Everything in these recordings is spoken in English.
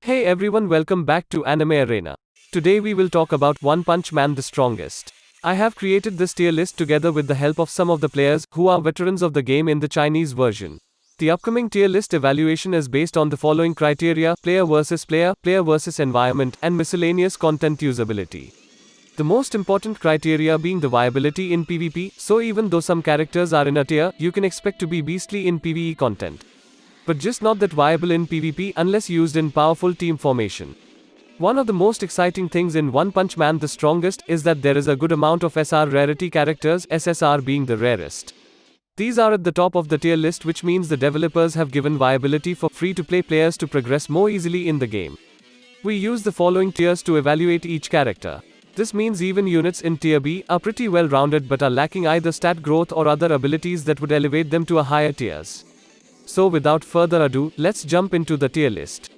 Hey everyone, welcome back to Anime Arena. Today we will talk about One Punch Man the Strongest. I have created this tier list together with the help of some of the players who are veterans of the game in the Chinese version. The upcoming tier list evaluation is based on the following criteria: player versus environment, and miscellaneous content usability. The most important criteria being the viability in PvP, so even though some characters are in a tier, you can expect to be beastly in PvE content. But just not that viable in PvP unless used in powerful team formation. One of the most exciting things in One Punch Man the Strongest is that there is a good amount of SR rarity characters, SSR being the rarest. These are at the top of the tier list, which means the developers have given viability for free-to-play players to progress more easily in the game. We use the following tiers to evaluate each character. This means even units in tier B are pretty well rounded but are lacking either stat growth or other abilities that would elevate them to a higher tiers. So without further ado, let's jump into the tier list.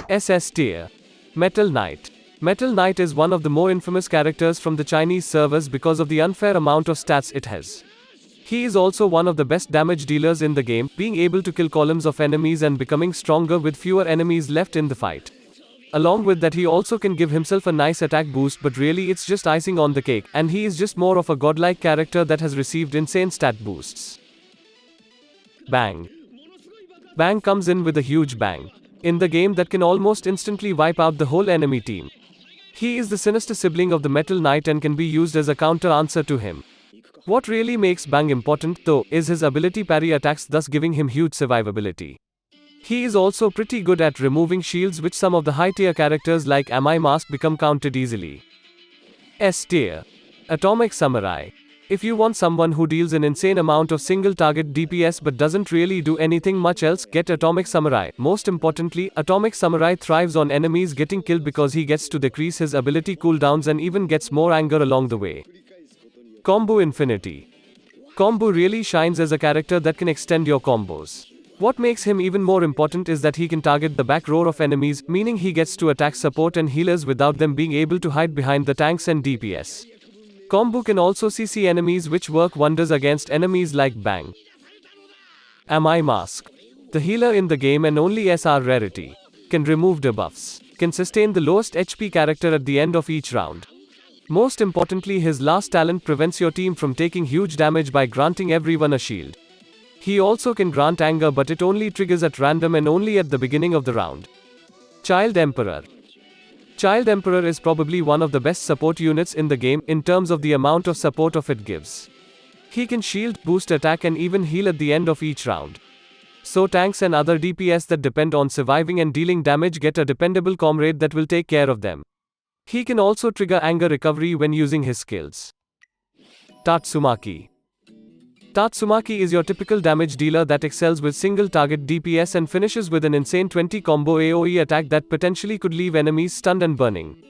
SS tier. Metal Knight. Metal Knight is one of the more infamous characters from the Chinese servers because of the unfair amount of stats it has. He is also one of the best damage dealers in the game, being able to kill columns of enemies and becoming stronger with fewer enemies left in the fight. Along with that, he also can give himself a nice attack boost, but really it's just icing on the cake, and he is just more of a godlike character that has received insane stat boosts. Bang. Bang comes in with a huge bang in the game that can almost instantly wipe out the whole enemy team. He is the sinister sibling of the Metal Knight and can be used as a counter answer to him. What really makes Bang important, though, is his ability parry attacks, thus giving him huge survivability. He is also pretty good at removing shields, which some of the high tier characters like Amai Mask become counted easily. S tier. Atomic Samurai. If you want someone who deals an insane amount of single target DPS but doesn't really do anything much else, get Atomic Samurai. Most importantly, Atomic Samurai thrives on enemies getting killed because he gets to decrease his ability cooldowns and even gets more anger along the way. Combo Infinity. Combo really shines as a character that can extend your combos. What makes him even more important is that he can target the back row of enemies, meaning he gets to attack support and healers without them being able to hide behind the tanks and DPS. Combo can also CC enemies, which work wonders against enemies like Bang. Amai Mask. The healer in the game and only SR rarity. Can remove debuffs. Can sustain the lowest HP character at the end of each round. Most importantly, his last talent prevents your team from taking huge damage by granting everyone a shield. He also can grant anger, but it only triggers at random and only at the beginning of the round. Child Emperor. Child Emperor is probably one of the best support units in the game in terms of the amount of support it gives. He can shield, boost attack and even heal at the end of each round. So tanks and other DPS that depend on surviving and dealing damage get a dependable comrade that will take care of them. He can also trigger anger recovery when using his skills. Tatsumaki. Tatsumaki is your typical damage dealer that excels with single target DPS and finishes with an insane 20 combo AoE attack that potentially could leave enemies stunned and burning.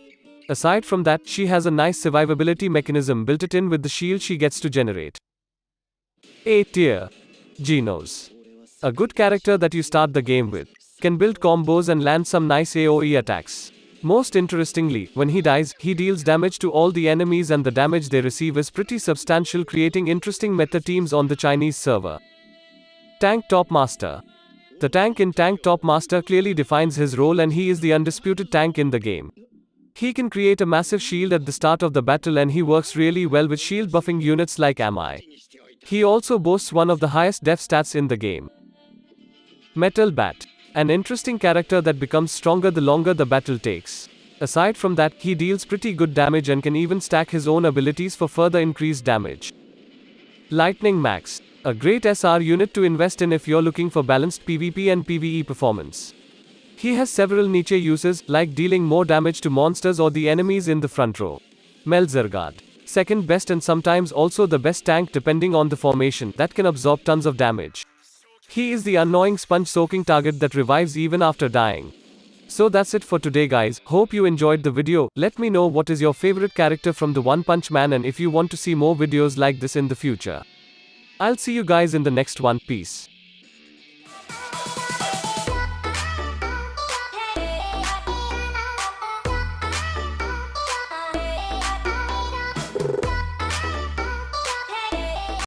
Aside from that, she has a nice survivability mechanism built in with the shield she gets to generate. A tier. Genos. A good character that you start the game with. Can build combos and land some nice AoE attacks. Most interestingly, when he dies, he deals damage to all the enemies and the damage they receive is pretty substantial, creating interesting meta teams on the Chinese server. Tank Top Master. The tank in Tank Top Master clearly defines his role and he is the undisputed tank in the game. He can create a massive shield at the start of the battle and he works really well with shield buffing units like Amai. He also boasts one of the highest def stats in the game. Metal Bat. An interesting character that becomes stronger the longer the battle takes. Aside from that, he deals pretty good damage and can even stack his own abilities for further increased damage. Lightning Max. A great SR unit to invest in if you're looking for balanced PvP and PvE performance. He has several niche uses, like dealing more damage to monsters or the enemies in the front row. Melzergard. Second best and sometimes also the best tank depending on the formation, that can absorb tons of damage. He is the annoying sponge-soaking target that revives even after dying. So that's it for today guys, hope you enjoyed the video. Let me know what is your favorite character from the One Punch Man and if you want to see more videos like this in the future. I'll see you guys in the next one, peace.